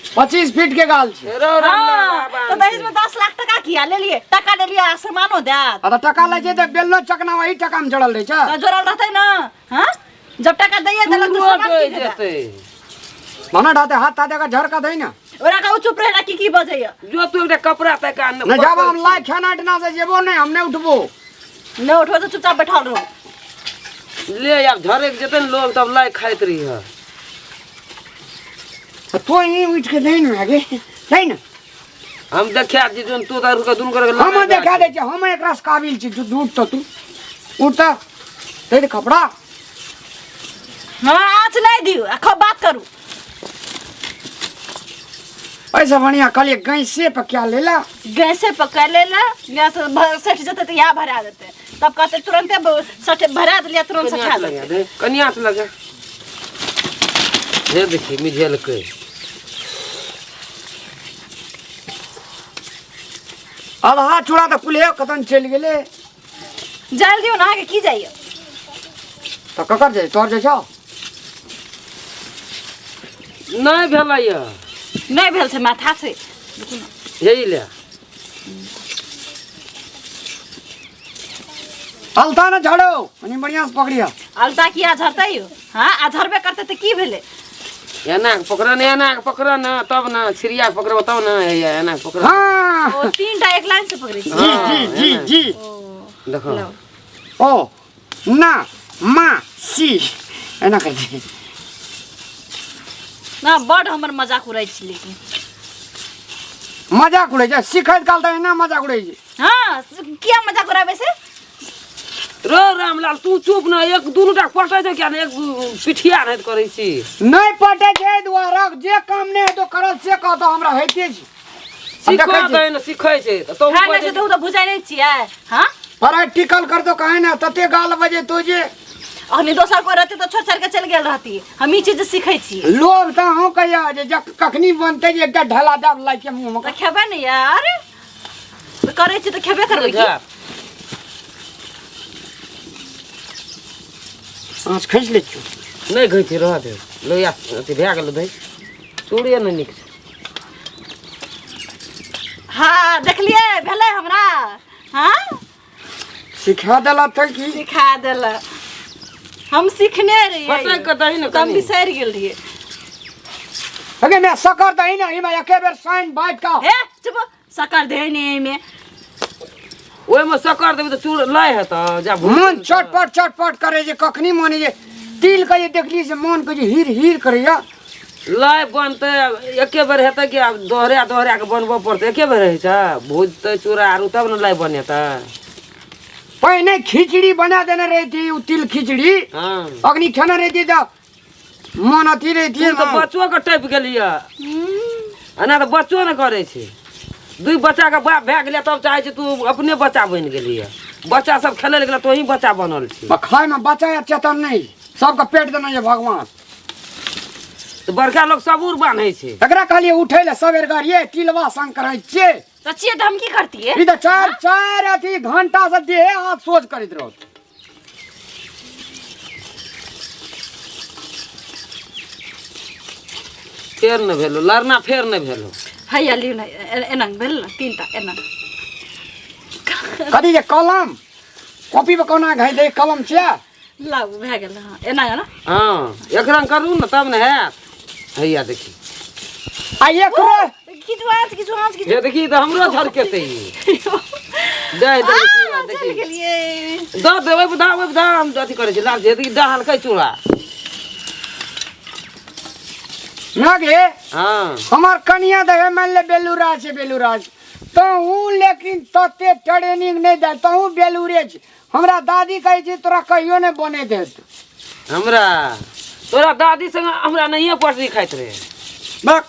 25 feet के गाल छे। तो दहेज में 10 लाख टका किया ले लिए, टका ले लिया सामानो दे। अरे टका ले जे त बेलनो चकना वही टका में जड़ल रहे छ। तो जोड़ल रहते ना, हां जब टका दैए देलक तो सामान की देते। मना ढाते हाथ ताते का झरका दई ना। ओरा का चुप रहे की बजैया। जो तू एकटा कपड़ा तक का न जब हम लाइ खाना इतना से जेबो नहीं, हम नहीं उठबो। नहीं उठो तो चुपचाप बैठल रहो। ले यार झरे जतन लोग तब लाई खाइत रही है। तो ही उठ के नहीं ना आगे नहीं ना। हम देखा जी जोन तू दारू का दुन कर हम देखा दे छ, हम एकरा से काबिल छी। तू उठ तो तू उठ दे कपड़ा। हां आज नहीं दियो, आखो बात करू। ऐसा बढ़िया कल गैस से पका लेला। गैस से पका लेला, गैस सट जते तो यहाँ भरा देते। तब कहते तुरंत सट भरा दिया, तुरंत सटा दे कनिया से लगे। ये देखी मिझेल के आधा चूड़ा तो कुले कतन चल गेले। जल दियो ना के की जाइए तो ककर जाए तोर जे छ नहीं भेलैया। नहीं भेल से माथा से यही ले अलता ना झाड़ो अनि बढ़िया से पकड़िया। अलता किया झरता ही हां आ झरबे करते तो की भेले। एना पकड़ ना तब ना छिरिया पकड़ब तब ना एना पकड़। हां ओ तीनटा एक लाइन से पकड़े छी। जी देखो ओ ना मा सी एना कर दे ना। बड़ हमर मजाक उड़ाई छी, लेकिन मजाक उड़े जा सिखैत काल त एना मजाक उड़े जी। हां किया मजाक उड़ाबे से। रो रामलाल तू चुप ना, एक दुनुटा पटै छै क्या ना, एक पिठिया नहीं करै छी। नहीं पटे छै द्वारा जे काम नहीं है तो करल से कह तो हमरा हेते छी। सिखा दे ना, सिखै छै तो हां नहीं से तो बुझाई नहीं छियै। हां प्रैक्टिकल कर तो कहे ना तते गाल बजे तो जे अखनी दोसर को रहती तो छोड़ छाड़ के चल गेल रहती। हम ई चीज सीखै छी। लोग त हो कहिया जे कखनी बनते जे एकटा ढला दाब लाई के मुंह में खेबे नहीं यार, तो करे छी तो खेबे करबै की। आंच खींच ले छु नहीं गई थी रह दे लो या अति भे गेल भाई चूड़िए न निक। हां देखलिए भेले हमरा। हां सिखा देला त की सिखा देला, हम सीखने रहिए। पता कर दही न कम बिसर गेल रहिए। अगे मैं सकर दही ना इमे एके बेर साइन बाइट का हे चुप सकर दे नहीं में ओए में सकर देबे तो चूड़ लाई है त जा मन चटपट करे जे कखनी माने जे तिल के देखली से मन के जे हीर करे या लाई बनते एके बेर हेते कि अब दोहरा के बनबो पड़ते। एके बेर है छ भूजते चूड़ा आरु तब न लाई बनेता। पहले खिचड़ी बना देने रही थी, वो तिल खिचड़ी। हां अग्नि खाना रही थी तो मन अथी रही थी तो बच्चो के टप गेलिया ना, तो बच्चो न करे छै। दुई बच्चा के बाप भे गेलिया तब चाहे छै तू अपने बच्चा बन गेलिया। बच्चा सब खेले गेला तो ही बच्चा बनल छै। खाए में बच्चा या चेतन नहीं, सबका पेट देना ये भगवान। तो बड़का लोग सबूर बान्है छै। एकरा कहलिए उठे ले सवेर गाड़िए तिलवा संग करे छे तो चिए तो हम की करती है। ई तो चार अथी घंटा से देह हाथ सोच करत रहो। फेर न भेलो लड़ना, फेर न भेलो। हैया लियो ना एना भेल ना तीनटा एना। कथी जे कलम कॉपी पे कोना घाई दे कलम छे लाउ भे गेल। हां एना ना। हां एक रंग करू न तब न है। हैया देखी आ एकरो किछु ये देखी तो हमरो झरकेते दे चल गेलिए द देबै बधा हम अथी करे छी लाल जे देखी डहाल के चूड़ा ना गे। हां हमार कनिया दे मान ले बेलूराज है बेलूराज तो हूँ, लेकिन तते ट्रेनिंग नहीं दे तो हूँ बेलूरेज। हमरा दादी कहे छी तोरा कहियो नहीं बने दे। हमरा तोरा दादी संग हमरा नहीं पटरी खाइत रहे। बक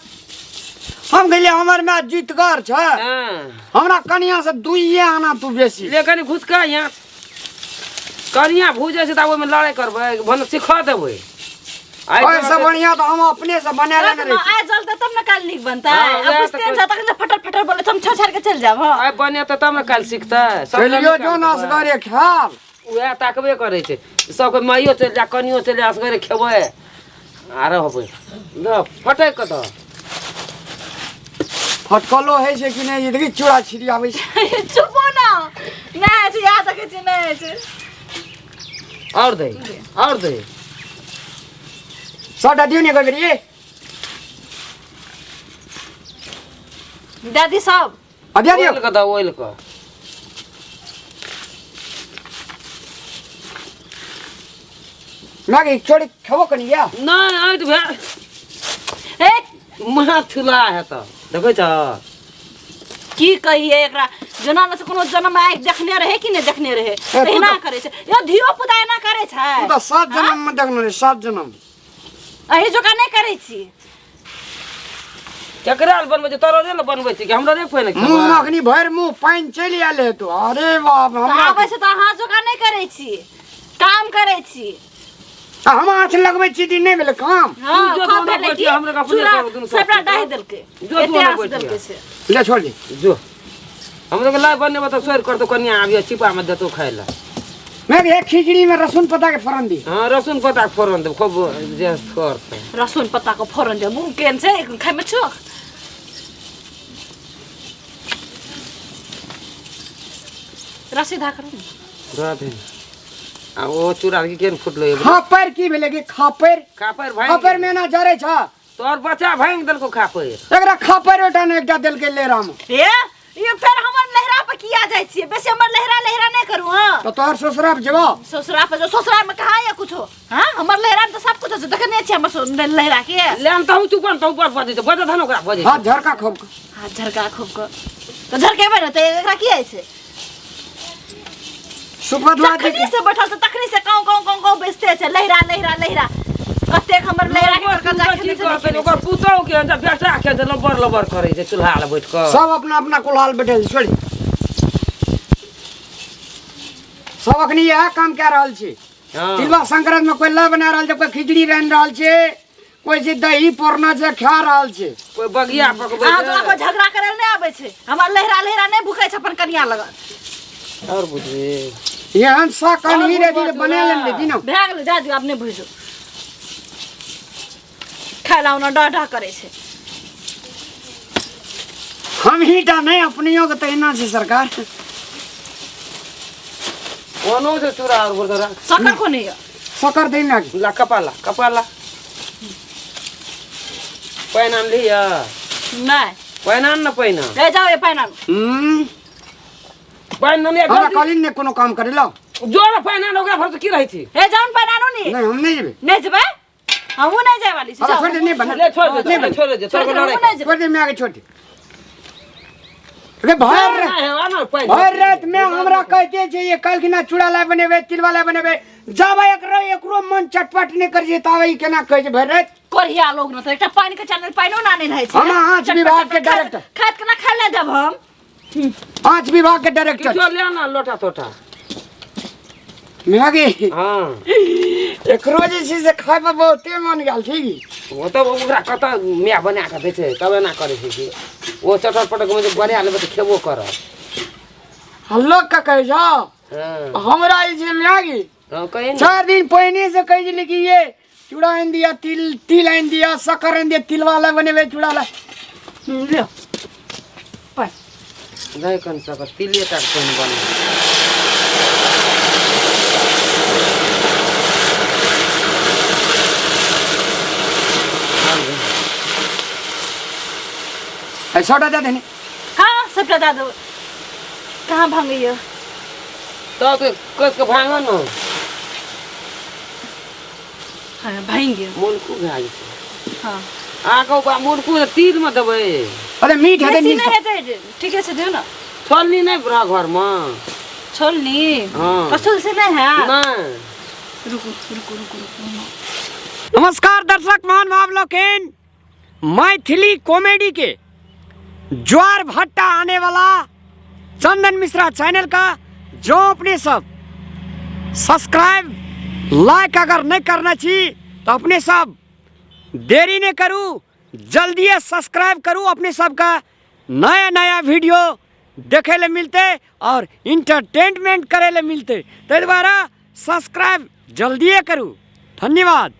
हम गेलिए हमर में जीतगर छ। हां हमरा कनिया से दुइये आना तू बेसी ले कनी घुसका यहाँ कनिया भूजे से त ओइ में लड़ाई करबै भन सिखा देबै। ऐसा बढ़िया तो हम अपने से बना लेने रही। आज जलता तब ना काल नीक बनता है। अब पुछते जा तक फटर फटर बोले हम छोड़ छाड़ के चल जाब। हां आइ बने त तब न काल सिखता चलियो जो न असगरे ख्याल उहे ताकबे करे छै। सब के माइयो चल जा कनियो चल जा असगरे खेबै आरो होबै ल फटक क त हटकलो है से कि नहीं ये देखी चूड़ा छिड़ी आवे छै चुपो ना नहीं छै याद रखे छै नहीं छै और दे सटा दियो ने कबरी दादी सब अदिया दियो ओइल का दा ओइल का मागे छोड़ी खबो कनी या नहीं आइट भे ए महा छुला है त देखै छ की कहिए एकरा जना न से कोनो जन्म आइ देखने रहे कि नहीं देखने रहे तहिना करे छै यो धियो पुता एना करे छै तू तो 7 जन्म में देखनो रे 7 जन्म अही जोका नहीं करे छी केकरा बनबै छै तोरो रे बनबै छै कि हमरा रे पहिने मुंह मखनी भर मुंह पानी चली आले तो अरे बाप हमरा आबै से त अहाँ जोका नहीं करे छी काम करे छी हम हाथ लगबै छी दिन नहीं भेल काम हां जो काम दोनों भेलै बैठिए, कि हमरा का अपने चूड़ा करो, दुनू साथ सबटा में। डाहि देलकै जो एते दोनों आस बैठिए। देलकै से ले छोड़ दे जो हमरा के लाइ बने बता सोर कर तो कन्या आबियो चिपा में देतो खाइ ला मैं एक खिचड़ी में रसून पता के फरन दी हां रसुन पता के फोरन दे खूब जे कर रसुन पत्ता को फोरन दे मुंह केन छै खाइ में छो रसी धा करू राधे आ ओ चूड़ा के केन फुटलो ए खापर की भेले के खापर खापर भाई खापर में ना जरे छ तोर बच्चा भांग देलको खापर एकरा खापर ओटा ने एकटा देल के ले राम ए ये फिर हमर लहरा पे किया जाय छियै बेसी हमर लहरा नहीं करू हां तो तोहर ससुरा जेबो ससुरा पे जो ससुरा में कहां है कुछ हां हमर लहरा में तो सब कुछ है देखने छी हमर लहरा के लेन त तू कोन तो ऊपर बजे छै बजे धन ओकरा बजे हाथ झरका खोप हाथ झरका खूब को तो झरकेबे न त एकरा की है से सुपतवा तखनी से बैठल त तखनी से काऊ बेचते छै लहरा कतेक हमर लहरा के कर्जा खेले छै ओकर पुतौ के अंदर बेटा के लबर करे छै चूल्हा ले बैठ के सब अपना अपना कुलाल बैठल छोड़ी सब अखनी यह काम कह रहल छी हां तिलवा संक्रांत में कोई ला बना रहल छै कोई खिचड़ी रन रहल छै कोई जे दही पोरना छै खा रहल छै कोई बगिया पकबै अहाँ तो कोई झगड़ा करे नहीं आबै छै हमर लहरा नहीं भूखे छै अपन कनिया लगन और बुझे एहन सा कनही रे दिल बना ले दिनो भए गेलै जा दियौ अपने भुजो खाइला ओना डा करे छै हम ही टा नहीं अपनियों के तहिना छै सरकार कोनो से चूड़ा और बोल सकर को नहीं सकर देना ला कपाला पैनान लिया नहीं पैनान न पैना ले जाओ ये पैना पैनान ने हमरा कालीन ने कोनो काम करे लो जो न पैनान ओकरा भर की रहै छी हे जाउन पैनानो नहीं नहीं हम नहीं जेबे नहीं जेबै हमहू नहीं जाय वाली छी अरे छोड़ दे नहीं बना ले छोड़ दे तोर को लड़ाई छोड़ दे मैं आगे छोड़ दे रे भर रात में हमरा कहते छै ये कल किना चूड़ा ला बनेबे तिलवा ला बनेबे जाबे एकरो मन चटपट नहीं कर जेतावे ई केना कहै छै भर रात कोरिया लोग न त एकटा पानी के चैनल पाइनो ना नहीं रहै छै हम आँच विभाग के डायरेक्टर खाद केना खा ले देब हम आँच विभाग के डायरेक्टर किछो ले ना लोटा तोटा मैगी हां एकरो जे छै से खाय पे बहुते मन गेल छै की वो तो ओकरा कत मिया बना के दै छै तबे ना करे छै कि वो चटर पटक में बना लेबे त खेबो कर हल्लो का कहै छ हां हमरा ई जे मैगी हां कहीं 4 दिन पहले से कह दिली कि ये चूड़ा आन दिया तिल आन दिया शक्कर आन दिया तिल वाला बनेबे चूड़ा ला ले पाय नहीं कन सक तिलिए तक कोन बने है छोटा दे देने हां सबटा दा दो कहां भांगियो तो कस के भांगो न हां भांगियो मुलकू भाई छै हां आको बा मुलकू तीर में देबै अरे मीठ है बेसी नहीं नहीं हेतै ठीके छै दियौ न छोलनी नहीं बुरा घर में छोलनी हां कसूल से नहीं है नहीं रुको नमस्कार दर्शक महान भाव लोकेन मैथिली कॉमेडी के ज्वार भट्टा आने वाला चंदन मिश्रा चैनल का जो अपने सब सब्सक्राइब लाइक अगर नहीं करना चाहिए तो अपने सब देरी नहीं करूँ जल्दी सब्सक्राइब करूँ अपने सब का नया वीडियो देखे ले मिलते और इंटरटेनमेंट करे ले मिलते तो द्वारा सब्सक्राइब जल्दी करूँ धन्यवाद।